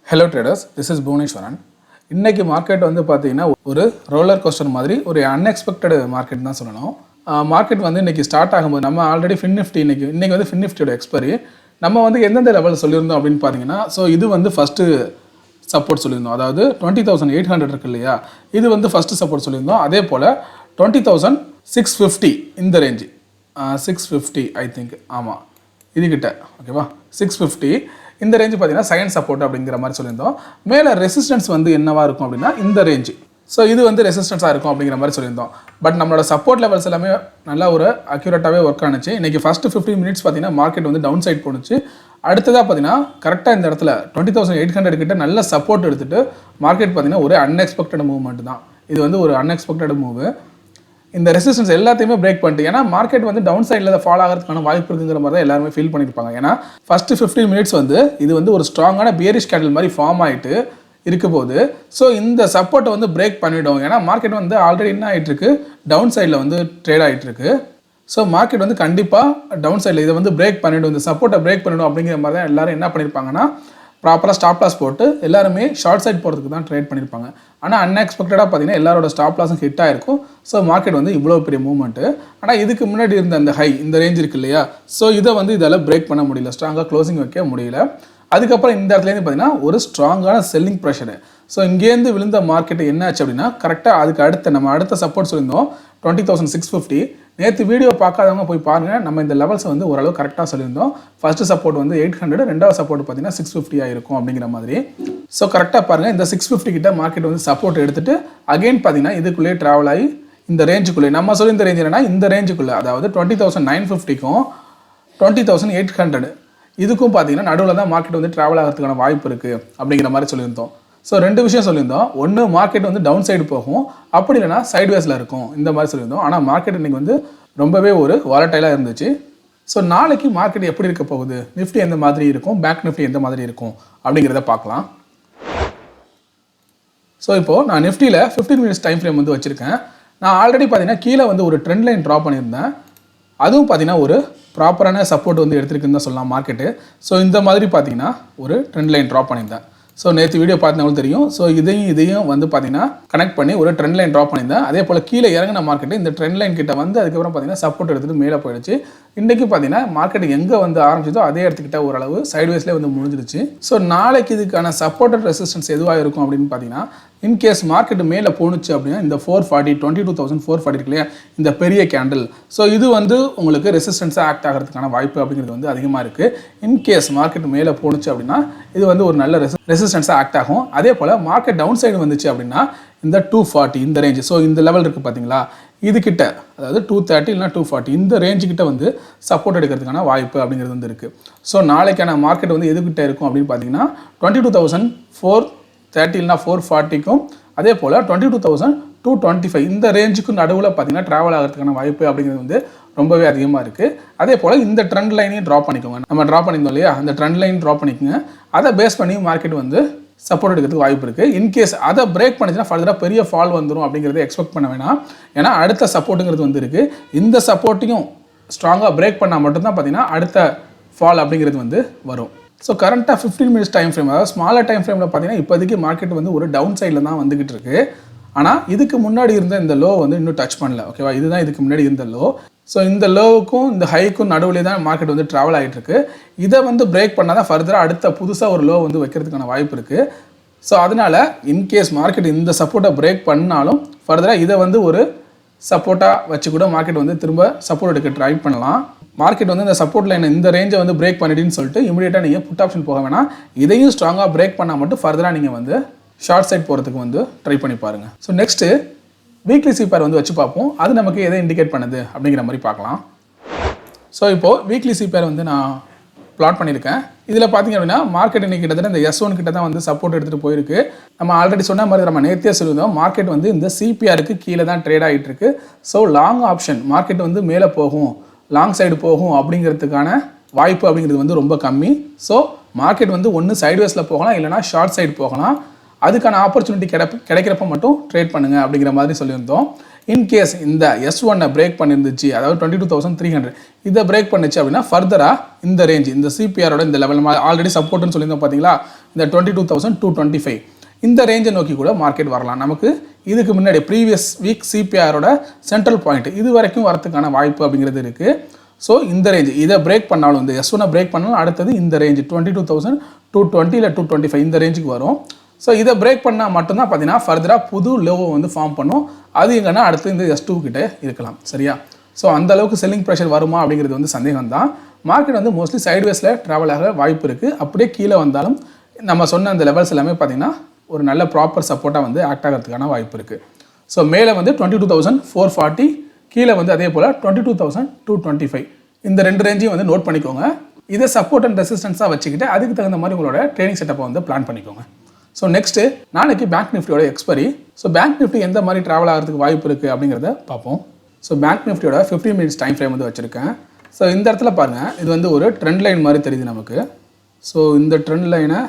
Hello traders, this is Bhuvaneshwaran. இன்னைக்கு market வந்து பார்த்தீங்கன்னா ஒரு ரோலர் கோஸ்டர் மாதிரி ஒரு அன்எக்ஸ்பெக்டட் மார்க்கெட் தான் சொல்லணும். மார்க்கெட் வந்து இன்னைக்கு ஸ்டார்ட் ஆகும்போது நம்ம ஆல்ரெடி Bank-Nifty இன்னைக்கு வந்து Bank-Niftyயோட எக்ஸ்பைரி நம்ம வந்து எந்தெந்த லெவல் சொல்லியிருந்தோம் அப்படின்னு பார்த்தீங்கன்னா, ஸோ இது வந்து ஃபஸ்ட்டு சப்போர்ட் சொல்லியிருந்தோம். அதாவது 20,800 இருக்கு இல்லையா, இது வந்து ஃபஸ்ட்டு சப்போர்ட் சொல்லியிருந்தோம். அதே போல் 20,650 இந்த ரேஞ்சு 650 ஐ திங்க், ஆமாம் இதுகிட்ட ஓகேவா, 650 இந்த ரேஞ்சு பார்த்தீங்கன்னா செகண்ட் சப்போர்ட் அப்படிங்கிற மாதிரி சொல்லியிருந்தோம். மேலே ரெசிஸ்டன்ஸ் வந்து என்னவா இருக்கும் அப்படின்னா இந்த ரேஞ்சு, ஸோ இது வந்து ரெசிஸ்டன்ஸாக இருக்கும் அப்படிங்கிற மாதிரி சொல்லியிருந்தோம். பட் நம்மளோட சப்போர்ட் லெவல்ஸ் எல்லாமே நல்லா ஒரு அக்யூரேட்டாகவே ஒர்க் ஆனிச்சு. இன்றைக்கி ஃபஸ்ட்டு 15 மினிட்ஸ் பார்த்தீங்கன்னா மார்க்கெட் வந்து டவுன் சைட் போணுச்சு. அடுத்ததாக பார்த்தீங்கன்னா கரெக்டாக இந்த இடத்துல 20,800 கிட்ட நல்ல சப்போர்ட் எடுத்துகிட்டு மார்க்கெட் பார்த்தீங்கன்னா ஒரு அன்எக்ஸ்பெக்டட் மூவ்மெண்ட் தான். இது வந்து ஒரு அன்எக்ஸ்பெக்டட் மூவு. இந்த ரெசிஸ்டன்ஸ் எல்லாத்தையுமே பிரேக் பண்ணிட்டு, ஏன்னா மார்க்கெட் வந்து டவுன் சைடில் ஃபாலோ ஆகிறதுக்கான வாய்ப்பு இருக்குங்கிற மாதிரி தான் எல்லாருமே ஃபீல் பண்ணியிருப்பாங்க. ஏன்னா ஃபஸ்ட்டு 15 மினிட்ஸ் வந்து இது வந்து ஒரு ஸ்ட்ராங்கான பியரிஷ் கேண்டில் மாதிரி ஃபார்ம் ஆகிட்டு இருக்க போது. ஸோ இந்த சப்போர்ட்டை வந்து பிரேக் பண்ணிவிடும். ஏன்னா மார்க்கெட் வந்து ஆல்ரெடி என்ன ஆகிட்டு இருக்கு, டவுன் சைடில் வந்து ட்ரேட் ஆகிட்டு இருக்கு. ஸோ மார்க்கெட் வந்து கண்டிப்பாக டவுன் சைடில் இதை வந்து பிரேக் பண்ணிவிடும், இந்த சப்போர்ட்டை பிரேக் பண்ணிவிடும் அப்படிங்கிற மாதிரி தான் எல்லாரும் என்ன பண்ணியிருப்பாங்கன்னா ப்ராப்பராக ஸ்டாப் லாஸ் போட்டு எல்லாருமே ஷார்ட் சைட் போகிறதுக்கு தான் ட்ரேட் பண்ணியிருப்பாங்க. ஆனால் அன்எக்ஸ்பெக்டடாக பார்த்தீங்கன்னா எல்லாரோட ஸ்டாப் லாஸும் ஹிட் ஆகிருக்கும். ஸோ மார்க்கெட் வந்து இவ்வளோ பெரிய மூவ்மெண்ட்டு. ஆனால் இதுக்கு முன்னாடி இருந்த அந்த ஹை இந்த ரேஞ்ச் இருக்கு இல்லையா, ஸோ இதை வந்து இதால் பிரேக் பண்ண முடியல, ஸ்ட்ராங்காக க்ளோசிங் வைக்க முடியல. அதுக்கப்புறம் இந்த இடத்துலேருந்து பார்த்தீங்கன்னா ஒரு ஸ்ட்ராங்கான செல்லிங் ப்ரெஷரு. ஸோ இங்கேருந்து விழுந்த மார்க்கெட்டு என்ன ஆச்சு அப்படின்னா கரெக்டாக அதுக்கு அடுத்த சப்போர்ட் சொல்லியிருந்தோம் 20,650. நேற்று வீடியோ பார்க்காதவங்க போய் பாருங்கள், நம்ம இந்த லெவல்ஸை வந்து ஓரளவு கரெக்டாக சொல்லியிருந்தோம். ஃபஸ்ட்டு சப்போர்ட் வந்து 800, ரெண்டாவது சப்போர்ட் பார்த்தீங்கன்னா 650 இருக்கும் அப்படிங்கிற மாதிரி. ஸோ கரெக்டாக பாருங்கள், இந்த 650 கிட்ட மார்க்கெட் வந்து சப்போர்ட் எடுத்துகிட்டு அகெயின் பார்த்தீங்கன்னா இதுக்குள்ளேயே ட்ராவல் ஆகி இந்த ரேஞ்சுக்குள்ளே, நம்ம சொல்லி இந்த ரேஞ்ச் என்னன்னா இந்த ரேஞ்சுக்குள்ளே, அதாவது 20,950க்கும் 20,800 இதுக்கும் பார்த்தீங்கன்னா நடுவில் தான் மார்க்கெட் வந்து ட்ராவல் ஆகிறதுக்கான வாய்ப்பு இருக்குது அப்படிங்கிற மாதிரி சொல்லியிருந்தோம். ஸோ ரெண்டு விஷயம் சொல்லியிருந்தோம். ஒன்று மார்க்கெட் வந்து டவுன் சைடு போகும், அப்படி இல்லைனா சைட்வேஸில் இருக்கும் இந்த மாதிரி சொல்லியிருந்தோம். ஆனால் மார்க்கெட் இன்றைக்கி வந்து ரொம்பவே ஒரு வாலட்டைலாக இருந்துச்சு. ஸோ நாளைக்கு மார்க்கெட் எப்படி இருக்க போகுது, நிஃப்டி எந்த மாதிரி இருக்கும், Bank-Nifty எந்த மாதிரி இருக்கும் அப்படிங்கிறத பார்க்கலாம். ஸோ இப்போது நான் நிஃப்டியில் 15 மினிட்ஸ் டைம் ஃப்ரேம் வந்து வச்சுருக்கேன். நான் ஆல்ரெடி பார்த்தீங்கன்னா கீழே வந்து ஒரு ட்ரெண்ட் லைன் ட்ரா பண்ணியிருந்தேன். அதுவும் பார்த்தீங்கன்னா ஒரு ப்ராப்பரான சப்போர்ட் வந்து எடுத்துருக்குன்னு தான் சொல்லலாம் மார்க்கெட்டு. ஸோ இந்த மாதிரி பார்த்தீங்கன்னா ஒரு ட்ரெண்ட் லைன் ட்ரா பண்ணியிருந்தேன். ஸோ நேற்று வீடியோ பார்த்தவங்களுக்கு தெரியும். ஸோ இதையும் வந்து பார்த்தீங்கன்னா கனெக்ட் பண்ணி ஒரு ட்ரெண்ட் லைன் ட்ரா பண்ணியிருந்தேன். அதே போல் கீழே இறங்கின மார்க்கெட்டு இந்த ட்ரெண்ட் லைன் கிட்ட வந்து அதுக்கப்புறம் பார்த்தீங்கன்னா சப்போர்ட் எடுத்துகிட்டு மேலே போயிடுச்சு. இன்றைக்கி பார்த்தீங்கன்னா மார்க்கெட் எங்கே வந்து ஆரம்பிச்சதோ அதே இடத்துக்கிட்ட ஓரளவு சைட்வேஸ்லேயே வந்து முடிஞ்சிருச்சு. ஸோ நாளைக்கு இதுக்கான சப்போர்ட்டட் ரெசிஸ்டன்ஸ் எதுவாக இருக்கும் அப்படின்னு பார்த்தீங்கன்னா, இன்கேஸ் மார்க்கெட் மேலே போணுச்சு அப்படின்னா இந்த 440 22,440 இருக்கு இல்லையா, இந்த பெரிய கேண்டில், ஸோ இது வந்து உங்களுக்கு ரெசிஸ்டன்ஸாக ஆக்ட் ஆகிறதுக்கான வாய்ப்பு அப்படிங்கிறது வந்து அதிகமாக இருக்குது. இன்கேஸ் மார்க்கெட் மேலே போணுச்சு அப்படின்னா இது வந்து ஒரு நல்ல ரெசிஸ்டன்ஸாக ஆக்ட் ஆகும். அதே போல் மார்க்கெட் டவுன் சைடு வந்துச்சு அப்படின்னா இந்த 240 இந்த ரேஞ்சு, ஸோ இந்த லெவல் இருக்குது பார்த்தீங்களா, இதுக்கிட்ட அதாவது 230 இல்லைனா 240 இந்த ரேஞ்சுக்கிட்ட வந்து சப்போர்ட் எடுக்கிறதுக்கான வாய்ப்பு அப்படிங்கிறது வந்து இருக்குது. ஸோ நாளைக்கான மார்க்கெட் வந்து எதுக்கிட்ட இருக்கும் அப்படின்னு பார்த்தீங்கன்னா 22,430 இல்லைனா 440க்கும் அதே போல் 22,225 இந்த ரேஞ்சுக்கும் நடுவில் பார்த்தீங்கன்னா ட்ராவல் ஆகிறதுக்கான வாய்ப்பு அப்படிங்கிறது வந்து ரொம்பவே அதிகமாக இருக்குது. அதே போல் இந்த ட்ரெண்ட் லைனையும் ட்ரா பண்ணிக்கோங்க. நம்ம ட்ரா பண்ணியிருந்தோம் இல்லையா, அந்த ட்ரெண்ட் லைன் ட்ரா பண்ணிக்கோங்க. அதை பேஸ் பண்ணி மார்க்கெட் வந்து சப்போர்ட் எடுக்கிறதுக்கு வாய்ப்பு இருக்குது. இன்கேஸ் அதை பிரேக் பண்ணிச்சுன்னா ஃபர்தராக பெரிய ஃபால் வந்துடும் அப்படிங்கிறத எக்ஸ்பெக்ட் பண்ண வேணாம். ஏன்னா அடுத்த சப்போர்ட்டுங்கிறது வந்து இருக்குது. இந்த சப்போர்ட்டையும் ஸ்ட்ராங்காக பிரேக் பண்ணால் மட்டும்தான் பார்த்தீங்கன்னா அடுத்த ஃபால் அப்படிங்கிறது வந்து வரும். ஸோ கரண்ட்டாக 15 மினிட்ஸ் டைம் ஃப்ரேம், அதாவது ஸ்மாலர் டைம் ஃப்ரேமில் பார்த்தீங்கன்னா இப்போதைக்கு மார்க்கெட் வந்து ஒரு டவுன் சைடில் தான் வந்துகிட்டு இருக்கு. ஆனால் இதுக்கு முன்னாடி இருந்த இந்த லோ வந்து இன்னும் டச் பண்ணல, ஓகேவா, இதுதான் இதுக்கு முன்னாடி இருந்த லோ. ஸோ இந்த லோவுக்கும் இந்த ஹைக்கும் நடுவில் தான் மார்க்கெட் வந்து ட்ராவல் ஆகிட்டு இருக்கு. இதை வந்து பிரேக் பண்ணால் தான் ஃபர்தராக அடுத்த புதுசாக ஒரு லோ வந்து வைக்கிறதுக்கான வாய்ப்பு இருக்குது. ஸோ அதனால் இன்கேஸ் மார்க்கெட் இந்த சப்போர்ட்டை பிரேக் பண்ணாலும் ஃபர்தராக இதை வந்து ஒரு சப்போர்ட்டாக வச்சு கூட மார்க்கெட் வந்து திரும்ப சப்போர்ட் எடுக்க ட்ரை பண்ணலாம். மார்க்கெட் வந்து இந்த சப்போர்ட் லைனை இந்த ரேஞ்சை வந்து பிரேக் பண்ணிடுன்னு சொல்லிட்டு இமீடியட்டாக நீங்கள் புட் ஆப்ஷன் போக வேணாம். இதையும் ஸ்ட்ராங்காக பிரேக் பண்ணால் மட்டும் ஃபர்தராக நீங்கள் வந்து ஷார்ட் சைட் போகிறதுக்கு வந்து ட்ரை பண்ணி பாருங்கள். ஸோ நெக்ஸ்ட்டு வீக்லி சிபேர் வந்து வச்சு பார்ப்போம். அது நமக்கு எதை இண்டிகேட் பண்ணுது அப்படிங்கிற மாதிரி பார்க்கலாம். ஸோ இப்போது வீக்லி சிபேர் வந்து நான் பிளாட் பண்ணியிருக்கேன். இதில் பார்த்திங்க அப்படின்னா மார்க்கெட் இன்றைக்கி கிட்டத்தட்ட இந்த S1 கிட்ட தான் வந்து சப்போர்ட் எடுத்துகிட்டு போயிருக்கு. நம்ம ஆல்ரெடி சொன்ன மாதிரி நம்ம நேர்த்தியாக சொல்லியிருந்தோம், மார்க்கெட் வந்து இந்த சிபிஆருக்கு கீழே தான் ட்ரேட் ஆகிட்டு இருக்கு. ஸோ லாங் ஆப்ஷன் மார்க்கெட் வந்து மேலே போகும், லாங் சைடு போகும் அப்படிங்கிறதுக்கான வாய்ப்பு அப்படிங்கிறது வந்து ரொம்ப கம்மி. ஸோ மார்க்கெட் வந்து ஒன்று சைட்வேஸில் போகலாம், இல்லைனா ஷார்ட் சைடு போகலாம். அதுக்கான ஆப்பர்ச்சுனிட்டி கிடைக்கிறப்ப மட்டும் ட்ரேட் பண்ணுங்கள் அப்படிங்கிற மாதிரி சொல்லியிருந்தோம். இன்கேஸ் இந்த S1 பிரேக் பண்ணியிருந்துச்சு, அதாவது 22,300 இதை பிரேக் பண்ணிச்சு அப்படின்னா ஃபர்தராக இந்த ரேஞ்ச், இந்த சிபிஆரோட இந்த லெவல் ஆல்ரெடி சப்போர்ட்னு சொல்லியிருந்தோம் பார்த்தீங்களா, இந்த 22,225 இந்த ரேஞ்சை நோக்கி கூட மார்க்கெட் வரலாம். நமக்கு இதுக்கு முன்னாடி ப்ரீவியஸ் வீக் சிபிஆரோட சென்ட்ரல் பாயிண்ட் இது வரைக்கும் வரதுக்கான வாய்ப்பு அப்படிங்கிறது இருக்குது. ஸோ இந்த ரேஞ்ச் இதை பிரேக் பண்ணாலும் இந்த S1 பிரேக் பண்ணாலும் அடுத்தது இந்த ரேஞ்சு 22,220 இல்லை 225 இந்த ரேஞ்சுக்கு வரும். ஸோ இதை பிரேக் பண்ணால் மட்டும்தான் பார்த்தீங்கன்னா ஃபர்தராக புது லோவை வந்து ஃபார்ம் பண்ணும். அது எங்கன்னா அடுத்து இந்த S2 கிட்டே இருக்கலாம். சரியா? ஸோ அந்த அளவுக்கு செல்லிங் ப்ரெஷர் வருமா அப்படிங்கிறது வந்து சந்தேகம் தான். மார்க்கெட் வந்து மோஸ்ட்லி சைட்வேஸில் ட்ராவல் ஆக வாய்ப்பு இருக்குது. அப்படியே கீழே வந்தாலும் நம்ம சொன்ன அந்த லெவல்ஸ் எல்லாமே பார்த்தீங்கன்னா ஒரு நல்ல ப்ராப்பர் சப்போர்ட்டாக வந்து ஆக்ட் ஆகிறதுக்கான வாய்ப்பு இருக்குது. ஸோ மேலே வந்து 22,440 கீழே வந்து அதே போல் 22,225 இந்த ரெண்டு ரேஞ்சையும் வந்து நோட் பண்ணிக்கோங்க. இதை சப்போர்ட் அண்ட் ரெசிஸ்டன்ஸாக வச்சுக்கிட்டு அதுக்கு தகுந்த மாதிரி உங்களோட ட்ரேடிங் செட்டப்பை வந்து பிளான் பண்ணிக்கோங்க. ஸோ நெக்ஸ்ட்டு நாளைக்கு பேங்க் நிஃப்டியோட எக்ஸ்பைரி. ஸோ பேங்க் நிஃப்டி எந்த மாதிரி ட்ராவல் ஆகிறதுக்கு வாய்ப்பு இருக்குது அப்படிங்கிறத பார்ப்போம். ஸோ பேங்க் நிஃப்டியோட 15 மினிட்ஸ் டைம் ஃப்ரேம் வந்து வச்சுருக்கேன். ஸோ இந்த இடத்துல பாருங்கள், இது வந்து ஒரு ட்ரெண்ட் லைன் மாதிரி தெரியுது நமக்கு. ஸோ இந்த ட்ரெண்ட் லைனை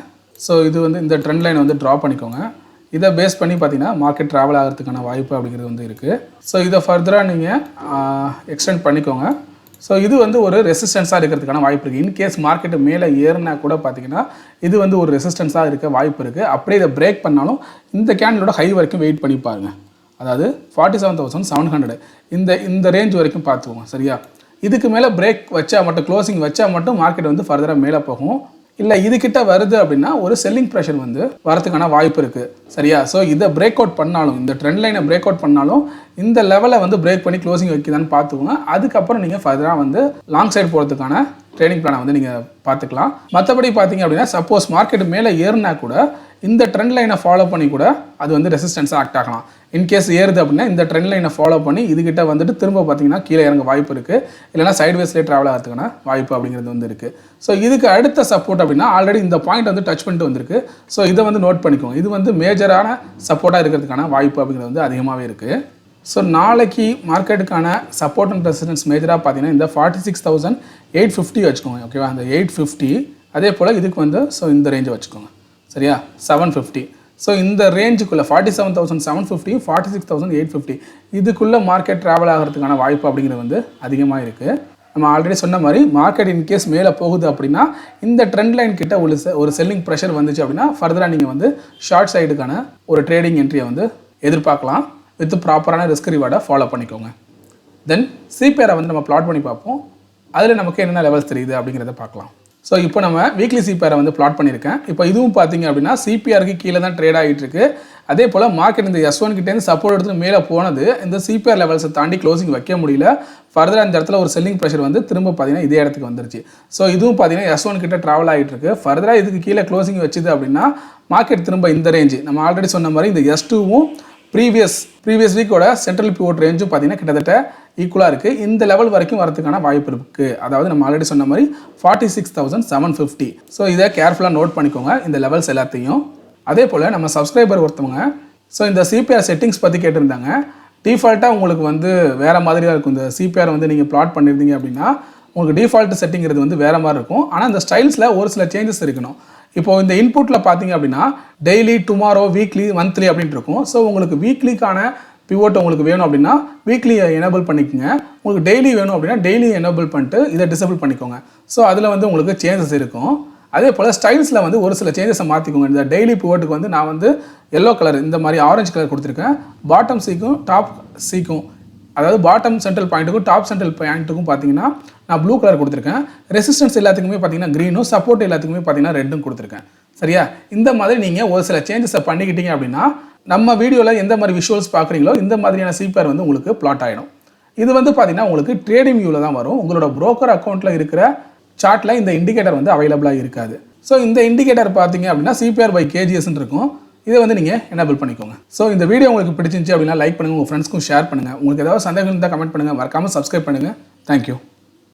இந்த ட்ரெண்ட் லைனை வந்து ட்ரா பண்ணிக்கோங்க. இதை பேஸ் பண்ணி பார்த்தீங்கன்னா மார்க்கெட் ட்ராவல் ஆகிறதுக்கான வாய்ப்பு அப்படிங்கிறது வந்து இருக்குது. ஸோ இதை ஃபர்தராக நீங்கள் எக்ஸ்டெண்ட் பண்ணிக்கோங்க. ஸோ இது வந்து ஒரு ரெசிஸ்டன்ஸாக இருக்கிறதுக்கான வாய்ப்பு இருக்குது. இன்கேஸ் மார்க்கெட்டு மேலே ஏறினா கூட பார்த்தீங்கன்னா இது வந்து ஒரு ரெசிஸ்டன்ஸாக இருக்க வாய்ப்பு இருக்குது. அப்படியே இதை பிரேக் பண்ணாலும் இந்த கேண்டலோட ஹை வரைக்கும் வெயிட் பண்ணி பாருங்கள். அதாவது 47,700 இந்த ரேஞ்ச் வரைக்கும் பார்த்துக்கோங்க. சரியா? இதுக்கு மேலே பிரேக் வச்சா மட்டும் க்ளோசிங் வச்சா மட்டும் மார்க்கெட் வந்து ஃபர்தராக மேலே போகும். இல்லை இதுக்கிட்ட வருது அப்படின்னா ஒரு செல்லிங் ப்ரெஷர் வந்து வரதுக்கான வாய்ப்பு இருக்குது. சரியா? ஸோ இதை பிரேக் அவுட் பண்ணாலும் இந்த ட்ரெண்ட் லைனை பிரேக் அவுட் பண்ணாலும் இந்த லெவலை வந்து பிரேக் பண்ணி க்ளோசிங் வைக்குதான்னு பார்த்துக்கோங்க. அதுக்கப்புறம் நீங்கள் ஃபர்தராக வந்து லாங் சைடு போகிறதுக்கான ட்ரேடிங் பிளானை வந்து நீங்கள் பார்த்துக்கலாம். மற்றபடி பார்த்தீங்க அப்படின்னா சப்போஸ் மார்க்கெட் மேலே ஏறினா கூட இந்த ட்ரெண்ட் லைனை ஃபாலோ பண்ணி கூட அது வந்து ரெசிஸ்டன்ஸாக ஆக்ட் ஆகலாம். இன்கேஸ் ஏறுது அப்படின்னா இந்த ட்ரெண்ட் லைனை ஃபாலோ பண்ணி இதுகிட்ட வந்துட்டு திரும்ப பார்த்தீங்கன்னா கீழே இறங்க வாய்ப்பு இருக்குது. இல்லைனா சைட்வேஸ்லேயே ட்ராவல் ஆகிறதுக்கான வாய்ப்பு அப்படிங்கிறது வந்து இருக்குது. ஸோ இதுக்கு அடுத்த சப்போர்ட் அப்படின்னா ஆல்ரெடி இந்த பாயிண்ட் வந்து டச் பண்ணிட்டு வந்திருக்கு. ஸோ இதை வந்து நோட் பண்ணிக்கோங்க. இது வந்து மேஜரான சப்போர்ட்டாக இருக்கிறதுக்கான வாய்ப்பு அப்படிங்கிறது வந்து அதிகமாகவே இருக்குது. ஸோ நாளைக்கு மார்க்கெட்டுக்கான சப்போர்ட் அண்ட் ரெசிஸ்டன்ஸ் மேஜராக பார்த்தீங்கன்னா இந்த 46,850 வச்சுக்கோங்க. ஓகேவா? அந்த 850 அதே போல் இதுக்கு வந்து இந்த ரேஞ்சை வச்சுக்கோங்க. சரியா? 750. ஸோ இந்த ரேஞ்சுக்குள்ளே 47,750 46,850 இதுக்குள்ளே மார்க்கெட் ட்ராவல் ஆகிறதுக்கான வாய்ப்பு அப்படிங்கிறது வந்து அதிகமாக இருக்குது. நம்ம ஆல்ரெடி சொன்ன மாதிரி மார்க்கெட் இன்கேஸ் மேலே போகுது அப்படின்னா இந்த ட்ரெண்ட் லைன் கிட்ட ஒரு செல்லிங் ப்ரெஷர் வந்துச்சு அப்படின்னா ஃபர்தராக நீங்கள் வந்து ஷார்ட் சைடுக்கான ஒரு ட்ரேடிங் என்ட்ரியை வந்து எதிர்பார்க்கலாம். வித் ப்ராப்பரான ரிஸ்க் ரிவார்டை ஃபாலோ பண்ணிக்கோங்க. தென் சிபிஆரை வந்து நம்ம பிளாட் பண்ணி பார்ப்போம். அதில் நமக்கு என்னென்ன லெவல்ஸ் தெரியுது அப்படிங்கிறத பார்க்கலாம். ஸோ இப்போ நம்ம வீக்லி சிபிஆரை வந்து பிளாட் பண்ணியிருக்கேன். இப்போ இதுவும் பார்த்தீங்க அப்படின்னா சிபிஆருக்கு கீழே தான் ட்ரேட் ஆகிட்டு இருக்கு. அதே போல் மார்க்கெட் இந்த S1 கிட்டேருந்து சப்போர்ட் எடுத்து மேலே போனது இந்த சிபிஆர் லெவல்ஸை தாண்டி க்ளோசிங் வைக்க முடியல. ஃபர்தராக இந்த இடத்துல ஒரு செல்லிங் ப்ரெஷர் வந்து திரும்ப பார்த்தீங்கன்னா இதே இடத்துக்கு வந்துருச்சு. ஸோ இதுவும் பார்த்தீங்கன்னா S1 கிட்ட ட்ராவல் ஆகிட்டு இருக்கு. ஃபர்தராக இதுக்கு கீழே க்ளோசிங் வச்சுது அப்படின்னா மார்க்கெட் திரும்ப இந்த ரேஞ்சு நம்ம ஆல்ரெடி சொன்ன மாதிரி இந்த S2வும் ப்ரீவியஸ் வீக்கோட சென்ட்ரல் பிவோட் ரேஞ்சும் பார்த்தீங்கன்னா கிட்டத்தட்ட ஈக்குவலாக இருக்குது. இந்த லெவல் வரைக்கும் வரதுக்கான வாய்ப்பு இருக்குது. அதாவது நம்ம ஆல்ரெடி சொன்ன மாதிரி 46,750. ஸோ இதை கேர்ஃபுல்லாக நோட் பண்ணிக்கோங்க இந்த லெவல்ஸ் எல்லாத்தையும். அதே போல் நம்ம சப்ஸ்கிரைபர் ஒருத்தவங்க இந்த சிபிஆர் செட்டிங்ஸ் பற்றி கேட்டிருந்தாங்க. டிஃபால்ட்டாக உங்களுக்கு வந்து வேறு மாதிரியாக இருக்கும். இந்த சிபிஆர் வந்து நீங்கள் பிளாட் பண்ணியிருந்தீங்க அப்படின்னா உங்களுக்கு டிஃபால்ட் செட்டிங்கிறது வந்து வேறு மாதிரி இருக்கும். ஆனால் இந்த ஸ்டைல்ஸில் ஒரு சில சேஞ்சஸ் இருக்கணும். இப்போ இந்த இன்புட்டில் பார்த்தீங்க அப்படின்னா டெய்லி, டுமாரோ, வீக்லி, மந்த்லி அப்படின்ட்டு இருக்கும். ஸோ உங்களுக்கு வீக்லிக்கான பிவோட் உங்களுக்கு வேணும் அப்படின்னா வீக்லி எனேபிள் பண்ணிக்கோங்க. உங்களுக்கு டெய்லி வேணும் அப்படின்னா டெய்லி எனேபிள் பண்ணிட்டு இதை டிசேபிள் பண்ணிக்கோங்க. ஸோ அதில் வந்து உங்களுக்கு சேஞ்சஸ் இருக்கும். அதே போல் ஸ்டைல்ஸில் வந்து ஒரு சில சேஞ்சஸை மாற்றிக்கோங்க. இந்த டெய்லி பிவோட்டுக்கு வந்து நான் வந்து எல்லோ கலர் இந்த மாதிரி ஆரஞ்சு கலர் கொடுத்துருக்கேன். பாட்டம் சீக்கும் டாப் சீக்கும் அதாவது பாட்டம் சென்ட்ரல் பாயிண்ட்டுக்கும் டாப் சென்ட்ரல் பாயிண்ட்டுக்கும் பார்த்தீங்கன்னா நான் ப்ளூ கலர் கொடுத்துருக்கேன். ரெசிஸ்டன்ஸ் எல்லாத்துக்குமே பார்த்தீங்கன்னா க்ரீனும், சப்போர்ட் எல்லாத்துக்குமே பார்த்தீங்கன்னா ரெட்டும் கொடுத்துருக்கேன். சரியா? இந்த மாதிரி நீங்கள் ஒரு சில சேஞ்சஸை பண்ணிக்கிட்டீங்க அப்படின்னா நம்ம வீடியோவில் எந்த மாதிரி விஷுவல்ஸ் பார்க்குறீங்களோ இந்த மாதிரியான சிபிஆர் வந்து உங்களுக்கு பிளாட் ஆகிடும். இது வந்து பார்த்தீங்கன்னா உங்களுக்கு ட்ரேடிங் வியூவில் தான் வரும். உங்களோட ப்ரோக்கர் அக்கௌண்ட்டில் இருக்கிற சார்ட்டில் இந்த இண்டிகேட்டர் வந்து அவைலபிளாக இருக்காது. ஸோ இந்த இண்டிகேட்டர் பார்த்தீங்க அப்படின்னா சிபிஆர் பை கேஜிஎஸ்ன்னு இருக்கும். இதை வந்து நீங்கள் எனேபிள் பண்ணிக்கோங்க. ஸோ இந்த வீடியோ உங்களுக்கு பிடிச்சிருந்துச்சு அப்படின்னா லைக் பண்ணுங்கள், உங்கள் ஃப்ரெண்ட்ஸ்க்கும் ஷேர் பண்ணுங்கள். உங்களுக்கு ஏதாவது சந்தேகம் இருந்தால் கமெண்ட் பண்ணுங்கள். மறக்காமல் சப்ஸ்கிரைப் பண்ணுங்கள். தேங்க்யூ.